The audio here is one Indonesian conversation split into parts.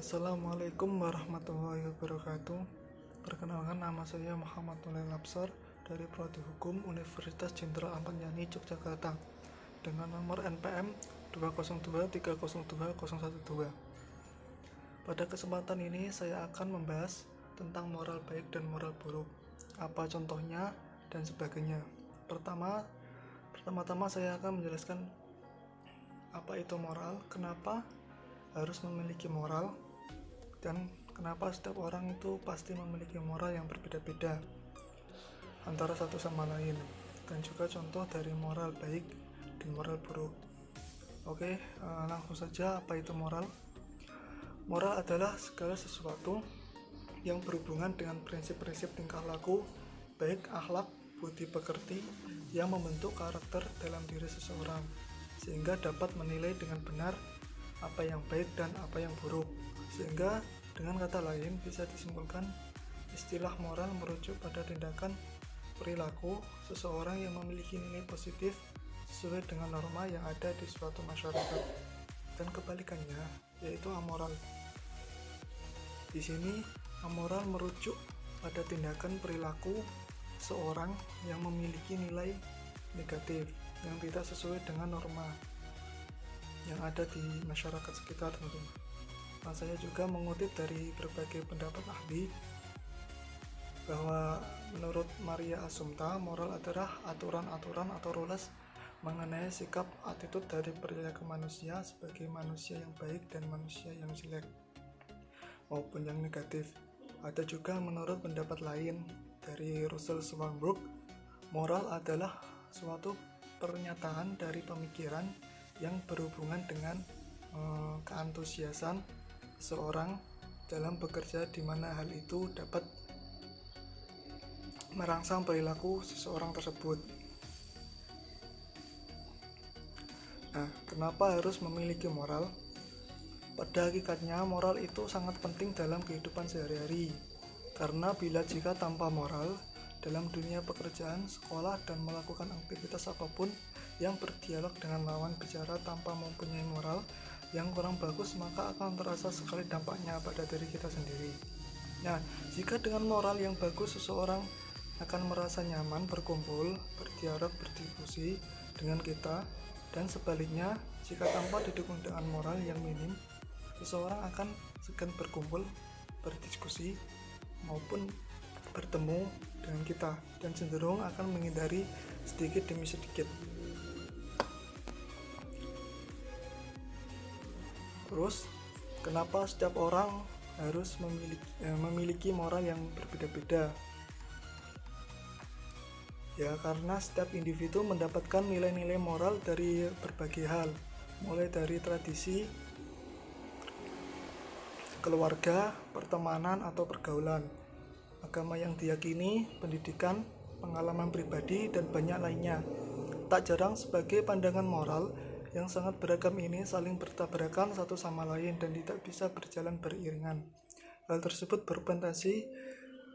Assalamualaikum warahmatullahi wabarakatuh. Perkenalkan, nama saya Muhammad Nurul Lapsar dari Prodi Hukum Universitas Jenderal Ahmad Yani, Yogyakarta, dengan nomor NPM 202302012. Pada kesempatan ini saya akan membahas tentang moral baik dan moral buruk, apa contohnya dan sebagainya. Pertama-tama saya akan menjelaskan apa itu moral, kenapa harus memiliki moral, dan kenapa setiap orang itu pasti memiliki moral yang berbeda-beda antara satu sama lain, dan juga contoh dari moral baik dan moral buruk. Oke, langsung saja, apa itu moral? Moral adalah segala sesuatu yang berhubungan dengan prinsip-prinsip tingkah laku, baik akhlak, budi pekerti, yang membentuk karakter dalam diri seseorang, sehingga dapat menilai dengan benar apa yang baik dan apa yang buruk. Sehingga dengan kata lain bisa disimpulkan istilah moral merujuk pada tindakan perilaku seseorang yang memiliki nilai positif sesuai dengan norma yang ada di suatu masyarakat, dan kebalikannya yaitu amoral. Di sini amoral merujuk pada tindakan perilaku seorang yang memiliki nilai negatif yang tidak sesuai dengan norma yang ada di masyarakat sekitar tentu. Nah, saya juga mengutip dari berbagai pendapat ahli bahwa menurut Maria Assumpta, moral adalah aturan-aturan atau rules mengenai sikap attitude dari perilaku manusia sebagai manusia yang baik dan manusia yang jelek maupun yang negatif. Ada juga menurut pendapat lain dari Russell Swanberg, moral adalah suatu pernyataan dari pemikiran yang berhubungan dengan keantusiasan seseorang dalam bekerja, di mana hal itu dapat merangsang perilaku seseorang tersebut. Nah, kenapa harus memiliki moral? Pada hakikatnya, moral itu sangat penting dalam kehidupan sehari-hari, karena jika tanpa moral dalam dunia pekerjaan, sekolah, dan melakukan aktivitas apapun yang berdialog dengan lawan bicara tanpa mempunyai moral yang kurang bagus, maka akan terasa sekali dampaknya pada diri kita sendiri. Nah, jika dengan moral yang bagus, seseorang akan merasa nyaman berkumpul, berdialog, berdiskusi dengan kita, dan sebaliknya, jika tanpa didukung dengan moral yang minim, seseorang akan segan berkumpul, berdiskusi, maupun bertemu dengan kita, dan cenderung akan menghindari sedikit demi sedikit. Terus, kenapa setiap orang harus memiliki moral yang berbeda-beda? Ya, karena setiap individu mendapatkan nilai-nilai moral dari berbagai hal, mulai dari tradisi, keluarga, pertemanan, atau pergaulan, agama yang diyakini, pendidikan, pengalaman pribadi, dan banyak lainnya. Tak jarang sebagai pandangan moral yang sangat beragam ini saling bertabrakan satu sama lain dan tidak bisa berjalan beriringan. Hal tersebut berpotensi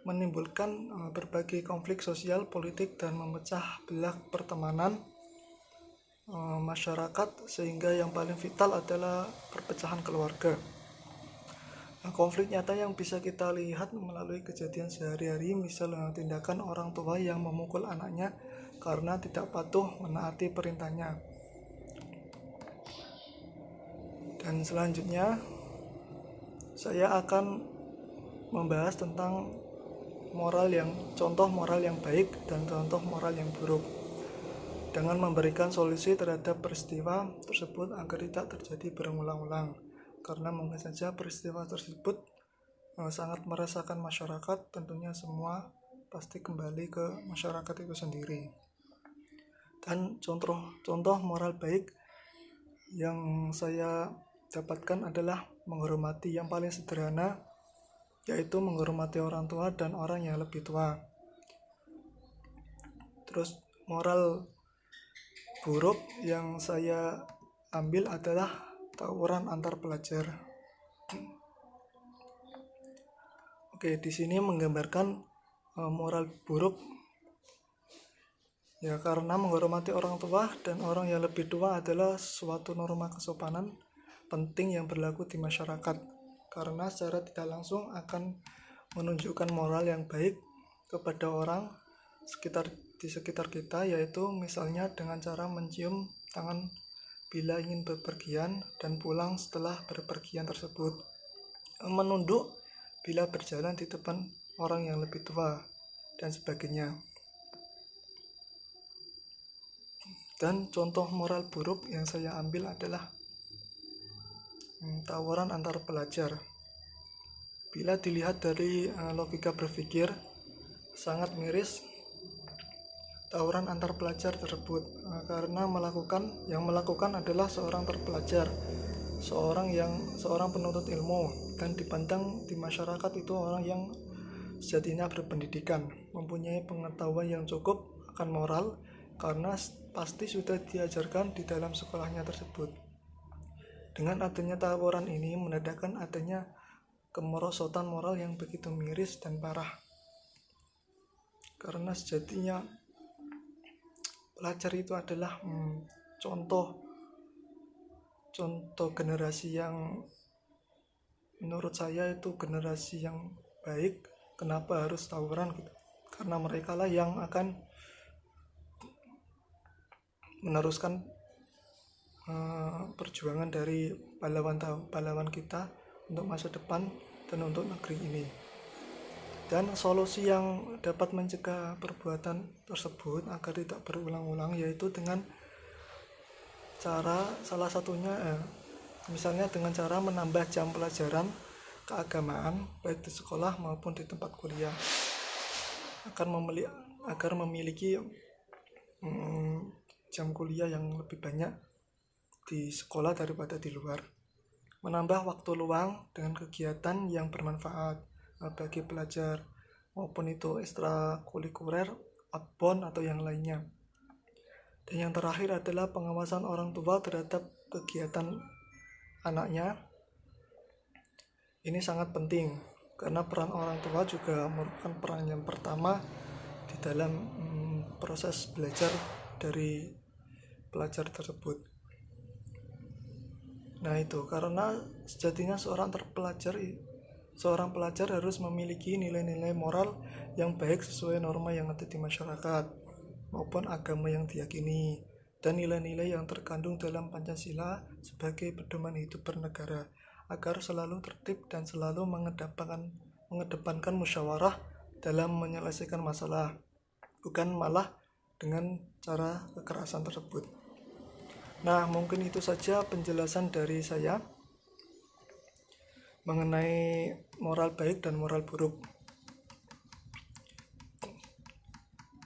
menimbulkan berbagai konflik sosial, politik, dan memecah belah pertemanan masyarakat, sehingga yang paling vital adalah perpecahan keluarga. Konflik nyata yang bisa kita lihat melalui kejadian sehari-hari, misalnya tindakan orang tua yang memukul anaknya karena tidak patuh menaati perintahnya. Dan selanjutnya saya akan membahas tentang contoh moral yang baik dan contoh moral yang buruk, dengan memberikan solusi terhadap peristiwa tersebut agar tidak terjadi berulang-ulang, karena mungkin saja peristiwa tersebut sangat meresahkan masyarakat. Tentunya semua pasti kembali ke masyarakat itu sendiri. Dan contoh moral baik yang saya dapatkan adalah menghormati, yang paling sederhana yaitu menghormati orang tua dan orang yang lebih tua. Terus moral buruk yang saya ambil adalah tawuran antar pelajar. Oke, di sini menggambarkan moral buruk ya, karena menghormati orang tua dan orang yang lebih tua adalah suatu norma kesopanan penting yang berlaku di masyarakat, karena secara tidak langsung akan menunjukkan moral yang baik kepada orang di sekitar kita, yaitu misalnya dengan cara mencium tangan bila ingin bepergian dan pulang setelah bepergian tersebut, menunduk bila berjalan di depan orang yang lebih tua, dan sebagainya. Dan contoh moral buruk yang saya ambil adalah tawuran antar pelajar. Bila dilihat dari logika berpikir, sangat miris tawuran antar pelajar tersebut, karena yang melakukan adalah seorang terpelajar, seorang penuntut ilmu, dan dipandang di masyarakat itu orang yang sejatinya berpendidikan, mempunyai pengetahuan yang cukup akan moral, karena pasti sudah diajarkan di dalam sekolahnya tersebut. Dengan adanya tawuran ini menandakan adanya kemerosotan moral yang begitu miris dan parah, karena sejatinya pelajar itu adalah contoh generasi yang menurut saya itu generasi yang baik. Kenapa harus tawuran gitu? Karena mereka lah yang akan meneruskan perjuangan dari pahlawan kita untuk masa depan dan untuk negeri ini. Dan solusi yang dapat mencegah perbuatan tersebut agar tidak berulang-ulang yaitu dengan cara salah satunya misalnya dengan cara menambah jam pelajaran keagamaan baik di sekolah maupun di tempat kuliah, agar memiliki jam kuliah yang lebih banyak di sekolah daripada di luar. Menambah waktu luang dengan kegiatan yang bermanfaat bagi pelajar, maupun itu ekstrakurikuler, outbound atau yang lainnya. Dan yang terakhir adalah pengawasan orang tua terhadap kegiatan anaknya. Ini sangat penting karena peran orang tua juga merupakan peran yang pertama di dalam proses belajar dari pelajar tersebut. Nah itu karena sejatinya seorang pelajar harus memiliki nilai-nilai moral yang baik sesuai norma yang ada di masyarakat maupun agama yang diyakini, dan nilai-nilai yang terkandung dalam Pancasila sebagai pedoman hidup bernegara, agar selalu tertib dan selalu mengedepankan musyawarah dalam menyelesaikan masalah, bukan malah dengan cara kekerasan tersebut. Nah, mungkin itu saja penjelasan dari saya mengenai moral baik dan moral buruk.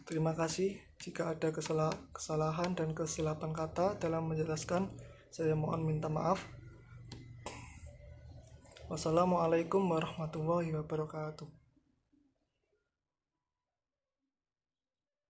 Terima kasih. Jika ada kesalahan dan kesilapan kata dalam menjelaskan, saya mohon minta maaf. Wassalamualaikum warahmatullahi wabarakatuh.